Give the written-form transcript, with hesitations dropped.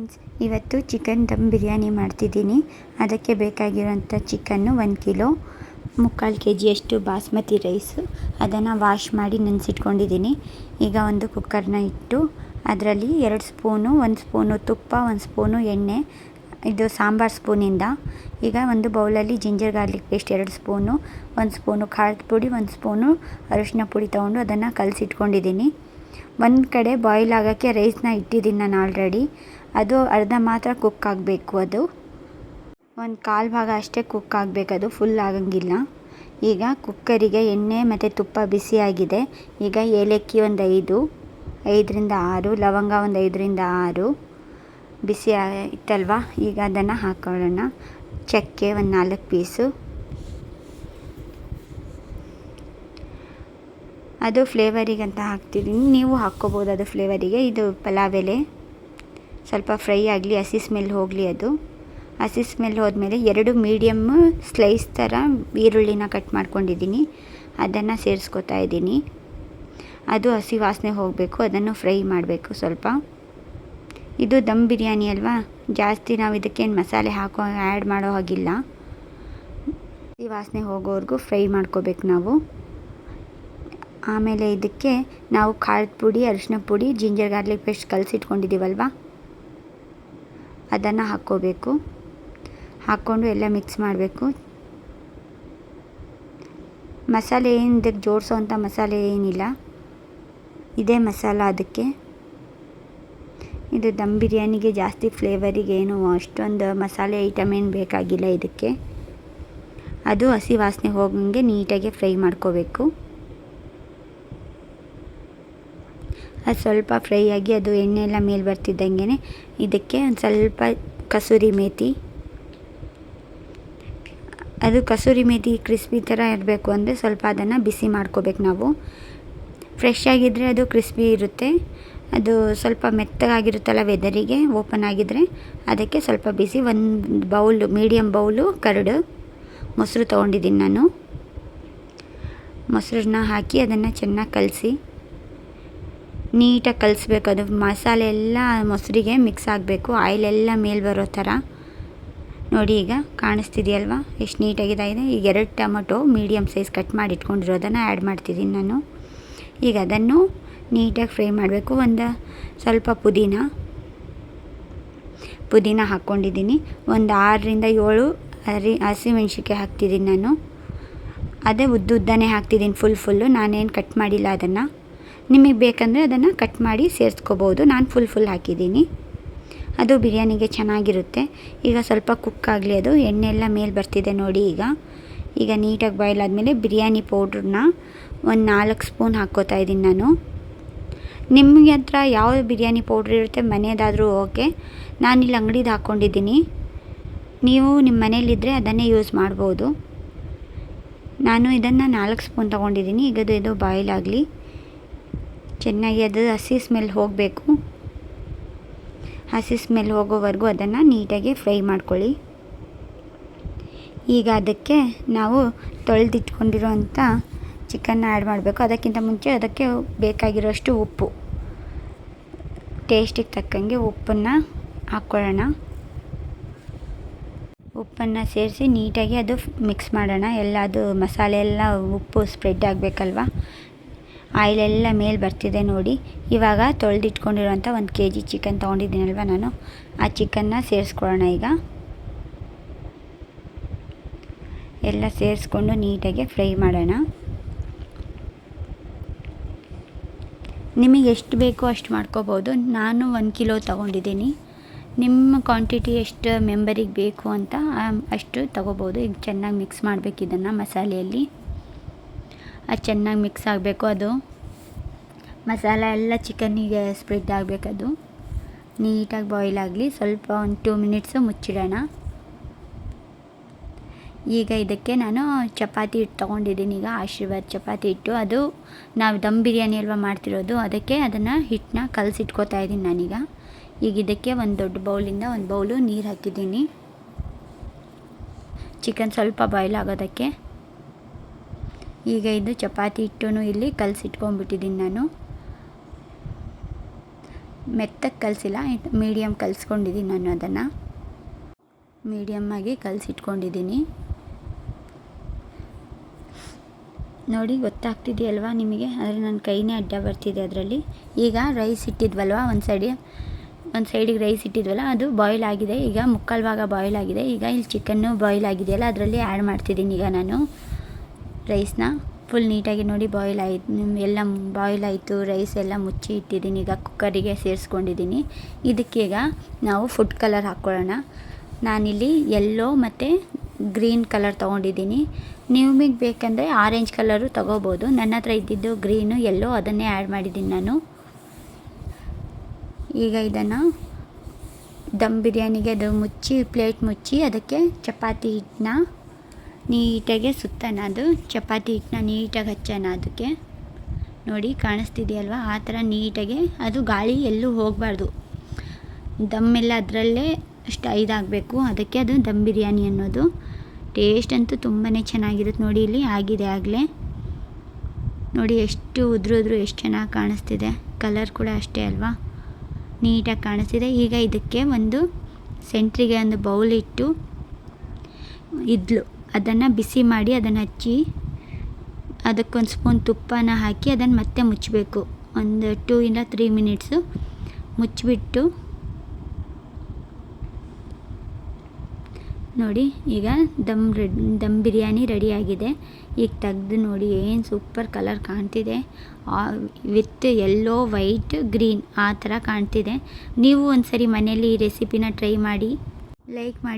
Friends, ಇವತ್ತು chicken ದಮ್ ಬಿರಿಯಾನಿ ಮಾಡ್ತಿದ್ದೀನಿ. ಅದಕ್ಕೆ ಬೇಕಾಗಿರೋಂಥ ಚಿಕನ್ನು 1 ಕಿಲೋ, 3/4 kg ಬಾಸ್ಮತಿ ರೈಸು, ಅದನ್ನು ವಾಶ್ ಮಾಡಿ ನೆನೆಸಿಟ್ಕೊಂಡಿದ್ದೀನಿ. ಈಗ ಒಂದು ಕುಕ್ಕರ್ನ ಇಟ್ಟು ಅದರಲ್ಲಿ 2 ಸ್ಪೂನು, 1 ಸ್ಪೂನು ತುಪ್ಪ, 1 ಸ್ಪೂನು ಎಣ್ಣೆ, ಇದು ಸಾಂಬಾರು ಸ್ಪೂನಿಂದ. ಈಗ ಒಂದು ಬೌಲಲ್ಲಿ ginger garlic paste 2 spoon, 1 spoon ಖಾರದ ಪುಡಿ, 1 ಸ್ಪೂನು ಅರಿಶಿನ ಪುಡಿ ತೊಗೊಂಡು ಅದನ್ನು ಕಲಸಿಟ್ಕೊಂಡಿದ್ದೀನಿ. ಒಂದು ಕಡೆ ಬಾಯ್ಲ್ ಆಗೋಕ್ಕೆ ರೈಸ್ನ ಇಟ್ಟಿದ್ದೀನಿ ನಾನು ಆಲ್ರೆಡಿ. ಅದು ಅರ್ಧ ಮಾತ್ರ ಕುಕ್ ಆಗಬೇಕು. ಅದು ಒಂದು 1/4 ಭಾಗ ಅಷ್ಟೇ ಕುಕ್ ಆಗಬೇಕು, ಅದು ಫುಲ್ ಆಗಂಗಿಲ್ಲ. ಈಗ ಕುಕ್ಕರಿಗೆ ಎಣ್ಣೆ ಮತ್ತು ತುಪ್ಪ ಬಿಸಿಯಾಗಿದೆ. ಈಗ ಏಲಕ್ಕಿ ಒಂದು 5ರಿಂದ 6, ಲವಂಗ ಒಂದು 5ರಿಂದ 6 ಬಿಸಿ ಇತ್ತಲ್ವ. ಈಗ ಅದನ್ನು ಹಾಕೊಳ್ಳೋಣ. ಚಕ್ಕೆ ಒಂದು 4 ಪೀಸು, ಅದು ಫ್ಲೇವರಿಗೆ ಅಂತ ಹಾಕ್ತಿದ್ದೀನಿ, ನೀವು ಹಾಕ್ಕೋಬೋದು ಅದು ಫ್ಲೇವರಿಗೆ. ಇದು ಪಲಾವ್ ಎಲೆ ಸ್ವಲ್ಪ ಫ್ರೈ ಆಗಲಿ, ಹಸಿ ಸ್ಮೆಲ್ ಹೋಗಲಿ. ಅದು ಹಸಿ ಸ್ಮೆಲ್ ಹೋದ್ಮೇಲೆ 2 ಮೀಡಿಯಮ್ ಸ್ಲೈಸ್ ಥರ ಈರುಳ್ಳಿನ ಕಟ್ ಮಾಡ್ಕೊಂಡಿದ್ದೀನಿ, ಅದನ್ನು ಸೇರಿಸ್ಕೊತಾ ಇದ್ದೀನಿ. ಅದು ಹಸಿ ವಾಸನೆ ಹೋಗಬೇಕು, ಅದನ್ನು ಫ್ರೈ ಮಾಡಬೇಕು ಸ್ವಲ್ಪ. ಇದು ದಮ್ ಬಿರಿಯಾನಿ ಅಲ್ವಾ, ಜಾಸ್ತಿ ನಾವು ಇದಕ್ಕೇನು ಮಸಾಲೆ ಆ್ಯಡ್ ಮಾಡೋ ಹಾಗಿಲ್ಲ. ಹಸಿ ವಾಸನೆ ಹೋಗೋವರೆಗೂ ಫ್ರೈ ಮಾಡ್ಕೋಬೇಕು ನಾವು. ಆಮೇಲೆ ಇದಕ್ಕೆ ನಾವು ಖಾರದ ಪುಡಿ, ಅರಿಶಿನ ಪುಡಿ, ಜಿಂಜರ್ ಗಾರ್ಲಿಕ್ ಪೇಸ್ಟ್ ಕಲಸಿಟ್ಕೊಂಡಿದ್ದೀವಲ್ವ, ಅದನ್ನು ಹಾಕ್ಕೋಬೇಕು. ಹಾಕ್ಕೊಂಡು ಎಲ್ಲ ಮಿಕ್ಸ್ ಮಾಡಬೇಕು. ಮಸಾಲೆ ಏನು ಇದಕ್ಕೆ ಜೋಡಿಸೋ ಅಂಥ ಮಸಾಲೆ ಏನಿಲ್ಲ, ಇದೇ ಮಸಾಲ ಅದಕ್ಕೆ. ಇದು ದಮ್ ಬಿರಿಯಾನಿಗೆ ಜಾಸ್ತಿ ಫ್ಲೇವರಿಗೆ ಏನು ಅಷ್ಟೊಂದು ಮಸಾಲೆ ಐಟಮ್ ಏನು ಬೇಕಾಗಿಲ್ಲ ಇದಕ್ಕೆ. ಅದು ಹಸಿ ವಾಸನೆ ಹೋಗಂಗೆ ನೀಟಾಗಿ ಫ್ರೈ ಮಾಡ್ಕೋಬೇಕು. ಅದು ಸ್ವಲ್ಪ ಫ್ರೈ ಆಗಿ ಅದು ಎಣ್ಣೆ ಎಲ್ಲ ಮೇಲೆ ಬರ್ತಿದ್ದಂಗೆ ಇದಕ್ಕೆ ಒಂದು ಸ್ವಲ್ಪ ಕಸೂರಿ ಮೇಥಿ, ಅದು ಕಸೂರಿ ಮೇಥಿ ಕ್ರಿಸ್ಪಿ ಥರ ಇರಬೇಕು ಅಂದರೆ ಸ್ವಲ್ಪ ಅದನ್ನು ಬಿಸಿ ಮಾಡ್ಕೋಬೇಕು ನಾವು. ಫ್ರೆಶ್ ಆಗಿದ್ದರೆ ಅದು ಕ್ರಿಸ್ಪಿ ಇರುತ್ತೆ, ಅದು ಸ್ವಲ್ಪ ಮೆತ್ತಗಾಗಿರುತ್ತಲ್ಲ ವೆದರಿಗೆ ಓಪನ್ ಆಗಿದ್ದರೆ ಅದಕ್ಕೆ ಸ್ವಲ್ಪ ಬಿಸಿ. ಒಂದು ಬೌಲು, ಮೀಡಿಯಮ್ ಬೌಲು ಕರಡು ಮೊಸರು ತೊಗೊಂಡಿದ್ದೀನಿ ನಾನು. ಮೊಸರನ್ನ ಹಾಕಿ ಅದನ್ನು ಚೆನ್ನಾಗಿ ಕಲಸಿ ನೀಟಾಗಿ ಕಲಿಸ್ಬೇಕು. ಅದು ಮಸಾಲೆ ಎಲ್ಲ ಮೊಸರಿಗೆ ಮಿಕ್ಸ್ ಆಗಬೇಕು, ಆಯಿಲೆಲ್ಲ ಮೇಲೆ ಬರೋ ಥರ. ನೋಡಿ ಈಗ ಕಾಣಿಸ್ತಿದೆಯಲ್ವ ಎಷ್ಟು ನೀಟಾಗಿದೆ. ಈಗ 2 ಟೊಮೊಟೊ ಮೀಡಿಯಮ್ ಸೈಜ್ ಕಟ್ ಮಾಡಿ ಇಟ್ಕೊಂಡಿರೋದನ್ನು ಆ್ಯಡ್ ಮಾಡ್ತಿದ್ದೀನಿ ನಾನು. ಈಗ ಅದನ್ನು ನೀಟಾಗಿ ಫ್ರೈ ಮಾಡಬೇಕು. ಒಂದು ಸ್ವಲ್ಪ ಪುದೀನ ಹಾಕ್ಕೊಂಡಿದ್ದೀನಿ. ಒಂದು 6ರಿಂದ 7 ಹಸಿಮೆಣ್ಸಿನ್ಕಾಯಿ ಹಾಕ್ತಿದ್ದೀನಿ ನಾನು. ಅದೇ ಉದ್ದನೇ ಹಾಕ್ತಿದ್ದೀನಿ, ಫುಲ್ಲು. ನಾನೇನು ಕಟ್ ಮಾಡಿಲ್ಲ ಅದನ್ನು. ನಿಮಗೆ ಬೇಕಂದರೆ ಅದನ್ನು ಕಟ್ ಮಾಡಿ ಸೇರಿಸ್ಕೋಬೋದು. ನಾನು ಫುಲ್ ಹಾಕಿದ್ದೀನಿ, ಅದು ಬಿರಿಯಾನಿಗೆ ಚೆನ್ನಾಗಿರುತ್ತೆ. ಈಗ ಸ್ವಲ್ಪ ಕುಕ್ ಆಗಲಿ, ಅದು ಎಣ್ಣೆ ಎಲ್ಲ ಮೇಲೆ ಬರ್ತಿದೆ ನೋಡಿ. ಈಗ ನೀಟಾಗಿ ಬಾಯ್ಲ್ ಆದಮೇಲೆ ಬಿರಿಯಾನಿ ಪೌಡ್ರನ್ನ ಒಂದು 4 ಸ್ಪೂನ್ ಹಾಕ್ಕೋತಾ ಇದ್ದೀನಿ ನಾನು. ನಿಮಗೆ ಹತ್ರ ಯಾವ ಬಿರಿಯಾನಿ ಪೌಡ್ರ್ ಇರುತ್ತೆ ಮನೆಯದಾದರೂ ಓಕೆ, ನಾನಿಲ್ಲಿ ಅಂಗಡಿದು ಹಾಕ್ಕೊಂಡಿದ್ದೀನಿ. ನೀವು ನಿಮ್ಮ ಮನೇಲಿದ್ದರೆ ಅದನ್ನೇ ಯೂಸ್ ಮಾಡ್ಬೋದು. ನಾನು ಇದನ್ನು 4 ಸ್ಪೂನ್ ತೊಗೊಂಡಿದ್ದೀನಿ. ಈಗ ಇದು ಬಾಯ್ಲ್ ಆಗಲಿ ಚೆನ್ನಾಗಿ. ಅದು ಹಸಿ ಸ್ಮೆಲ್ ಹೋಗಬೇಕು. ಹಸಿ ಸ್ಮೆಲ್ ಹೋಗೋವರೆಗೂ ಅದನ್ನು ನೀಟಾಗಿ ಫ್ರೈ ಮಾಡ್ಕೊಳ್ಳಿ. ಈಗ ಅದಕ್ಕೆ ನಾವು ತೊಳೆದಿಟ್ಕೊಂಡಿರೋಂಥ ಚಿಕನ್ನ ಆ್ಯಡ್ ಮಾಡಬೇಕು. ಅದಕ್ಕಿಂತ ಮುಂಚೆ ಅದಕ್ಕೆ ಬೇಕಾಗಿರೋಷ್ಟು ಉಪ್ಪು, ಟೇಸ್ಟಿಗೆ ತಕ್ಕಂಗೆ ಉಪ್ಪನ್ನು ಹಾಕ್ಕೊಳ್ಳೋಣ. ಉಪ್ಪನ್ನು ಸೇರಿಸಿ ನೀಟಾಗಿ ಅದು ಮಿಕ್ಸ್ ಮಾಡೋಣ. ಎಲ್ಲ ಅದು ಮಸಾಲೆ ಎಲ್ಲ ಉಪ್ಪು ಸ್ಪ್ರೆಡ್ ಆಗಬೇಕಲ್ವ. ಆಯಿಲೆಲ್ಲ ಮೇಲೆ ಬರ್ತಿದೆ ನೋಡಿ. ಇವಾಗ ತೊಳೆದಿಟ್ಕೊಂಡಿರೋಂಥ 1 kg ಚಿಕನ್ ತೊಗೊಂಡಿದ್ದೀನಲ್ವ ನಾನು, ಆ ಚಿಕನ್ನ ಸೇರಿಸ್ಕೊಳ್ಳೋಣ. ಈಗ ಎಲ್ಲ ಸೇರಿಸ್ಕೊಂಡು ನೀಟಾಗಿ ಫ್ರೈ ಮಾಡೋಣ. ನಿಮಗೆ ಎಷ್ಟು ಬೇಕೋ ಅಷ್ಟು ಮಾಡ್ಕೋಬೋದು. ನಾನು 1 ಕಿಲೋ ತೊಗೊಂಡಿದ್ದೀನಿ. ನಿಮ್ಮ ಕ್ವಾಂಟಿಟಿ ಎಷ್ಟು ಮೆಂಬರಿಗೆ ಬೇಕು ಅಂತ ಅಷ್ಟು ತೊಗೋಬೋದು. ಈಗ ಚೆನ್ನಾಗಿ ಮಿಕ್ಸ್ ಮಾಡಬೇಕು ಇದನ್ನು ಮಸಾಲೆಯಲ್ಲಿ. ಅದು ಚೆನ್ನಾಗಿ ಮಿಕ್ಸ್ ಆಗಬೇಕು. ಅದು ಮಸಾಲ ಎಲ್ಲ ಚಿಕನ್ನಿಗೆ ಸ್ಪ್ರೆಡ್ ಆಗಬೇಕದು. ನೀಟಾಗಿ ಬಾಯ್ಲ್ ಆಗಲಿ. ಸ್ವಲ್ಪ ಒಂದು 2 ಮಿನಿಟ್ಸು ಮುಚ್ಚಿಡೋಣ. ಈಗ ಇದಕ್ಕೆ ನಾನು ಚಪಾತಿ ಹಿಟ್ಟು ತೊಗೊಂಡಿದ್ದೀನಿ. ಈಗ ಆಶೀರ್ವಾದ್ ಚಪಾತಿ ಹಿಟ್ಟು, ಅದು ನಾವು ದಮ್ ಬಿರಿಯಾನಿ ಅಲ್ವಾ ಮಾಡ್ತಿರೋದು, ಅದಕ್ಕೆ ಅದನ್ನು ಹಿಟ್ಟನ್ನ ಕಲಸಿಟ್ಕೋತಾ ಇದ್ದೀನಿ ನಾನೀಗ. ಈಗ ಇದಕ್ಕೆ ಒಂದು ದೊಡ್ಡ ಬೌಲಿಂದ 1 ಬೌಲು ನೀರು ಹಾಕಿದ್ದೀನಿ, ಚಿಕನ್ ಸ್ವಲ್ಪ ಬಾಯ್ಲ್ ಆಗೋದಕ್ಕೆ. ಈಗ ಇದು ಚಪಾತಿ ಹಿಟ್ಟು ಇಲ್ಲಿ ಕಲಸಿಟ್ಕೊಂಡ್ಬಿಟ್ಟಿದ್ದೀನಿ ನಾನು. ಮೆತ್ತಗೆ ಕಲಸಿಲ್ಲ, ಮೀಡಿಯಮ್ ಕಲಿಸ್ಕೊಂಡಿದ್ದೀನಿ ನಾನು. ಅದನ್ನು ಮೀಡಿಯಮ್ಮಾಗಿ ಕಲಸಿಟ್ಕೊಂಡಿದ್ದೀನಿ. ನೋಡಿ ಗೊತ್ತಾಗ್ತಿದೆಯಲ್ವಾ ನಿಮಗೆ? ಆದರೆ ನನ್ನ ಕೈನೇ ಅಡ್ಡ ಬರ್ತಿದೆ ಅದರಲ್ಲಿ. ಈಗ ರೈಸ್ ಇಟ್ಟಿದ್ವಲ್ವ, ಒಂದು ಸೈಡಿಗೆ ರೈಸ್ ಇಟ್ಟಿದ್ವಲ್ಲ, ಅದು ಬಾಯ್ಲ್ ಆಗಿದೆ. ಈಗ ಮುಕ್ಕಾಲು ಭಾಗ ಬಾಯ್ಲ್ ಆಗಿದೆ. ಈಗ ಇಲ್ಲಿ ಚಿಕನ್ನು ಬಾಯ್ಲ್ ಆಗಿದೆಯಲ್ಲ, ಅದರಲ್ಲಿ ಆ್ಯಡ್ ಮಾಡ್ತಿದ್ದೀನಿ ಈಗ ನಾನು ರೈಸ್ನ. ಫುಲ್ ನೀಟಾಗಿ ನೋಡಿ ಬಾಯ್ಲ್ ಎಲ್ಲ ಬಾಯ್ಲ್ ಆಯಿತು. ರೈಸ್ ಎಲ್ಲ ಮುಚ್ಚಿ ಇಟ್ಟಿದ್ದೀನಿ. ಈಗ ಕುಕ್ಕರಿಗೆ ಸೇರಿಸ್ಕೊಂಡಿದ್ದೀನಿ. ಇದಕ್ಕೀಗ ನಾವು ಫುಡ್ ಕಲರ್ ಹಾಕ್ಕೊಳ್ಳೋಣ. ನಾನಿಲ್ಲಿ ಯೆಲ್ಲೋ ಮತ್ತು ಗ್ರೀನ್ ಕಲರ್ ತೊಗೊಂಡಿದ್ದೀನಿ. ನಿಮಗೆ ಬೇಕಂದರೆ ಆರೆಂಜ್ ಕಲರು ತೊಗೋಬೋದು. ನನ್ನ ಹತ್ರ ಇದ್ದಿದ್ದು ಗ್ರೀನು ಯೆಲ್ಲೋ, ಅದನ್ನೇ ಆ್ಯಡ್ ಮಾಡಿದ್ದೀನಿ ನಾನು. ಈಗ ಇದನ್ನು ದಮ್ ಬಿರಿಯಾನಿಗೆ ಅದು ಪ್ಲೇಟ್ ಮುಚ್ಚಿ ಅದಕ್ಕೆ ಚಪಾತಿ ಹಿಟ್ಟನ್ನ ನೀಟಾಗಿ ಸುತ್ತೋಣ. ಅದು ಚಪಾತಿ ಹಿಟ್ಟನ್ನ ನೀಟಾಗಿ ಹಚ್ಚೋಣ ಅದಕ್ಕೆ. ನೋಡಿ ಕಾಣಿಸ್ತಿದೆಯಲ್ವ? ಆ ಥರ ನೀಟಾಗಿ, ಅದು ಗಾಳಿ ಎಲ್ಲೂ ಹೋಗಬಾರ್ದು. ದಮ್ಮೆಲ್ಲ ಅದರಲ್ಲೇ ಇದಾಗಬೇಕು. ಅದಕ್ಕೆ ಅದು ದಮ್ ಬಿರಿಯಾನಿ ಅನ್ನೋದು. ಟೇಸ್ಟ್ ಅಂತೂ ತುಂಬಾ ಚೆನ್ನಾಗಿರುತ್ತೆ. ನೋಡಿ ಇಲ್ಲಿ ಆಗಿದೆ ಆಗಲೇ. ನೋಡಿ ಎಷ್ಟು ಉದುರು ಎಷ್ಟು ಚೆನ್ನಾಗಿ ಕಾಣಿಸ್ತಿದೆ. ಕಲರ್ ಕೂಡ ಅಷ್ಟೇ ಅಲ್ವಾ, ನೀಟಾಗಿ ಕಾಣಿಸ್ತಿದೆ. ಈಗ ಇದಕ್ಕೆ ಒಂದು ಸೆಂಟ್ರಿಗೆ ಒಂದು ಬೌಲ್ ಇಟ್ಟು ಅದನ್ನು ಬಿಸಿ ಮಾಡಿ ಅದನ್ನು ಹಚ್ಚಿ ಅದಕ್ಕೊಂದು ಸ್ಪೂನ್ ತುಪ್ಪನ ಹಾಕಿ ಅದನ್ನು ಮತ್ತೆ ಮುಚ್ಚಬೇಕು. ಒಂದು 2 ಇಂದ 3 ಮಿನಿಟ್ಸು ಮುಚ್ಚಿಬಿಟ್ಟು ನೋಡಿ ಈಗ ದಮ್ ಬಿರಿಯಾನಿ ರೆಡಿಯಾಗಿದೆ. ಈಗ ತೆಗೆದು ನೋಡಿ ಏನು ಸೂಪರ್ ಕಲರ್ ಕಾಣ್ತಿದೆ. ವಿತ್ ಯೆಲ್ಲೋ, ವೈಟ್, ಗ್ರೀನ್ ಆ ಥರ ಕಾಣ್ತಿದೆ. ನೀವು ಒಂದ್ಸರಿ ಮನೆಯಲ್ಲಿ ಈ ರೆಸಿಪಿನ ಟ್ರೈ ಮಾಡಿ, ಲೈಕ್ ಮಾಡಿ.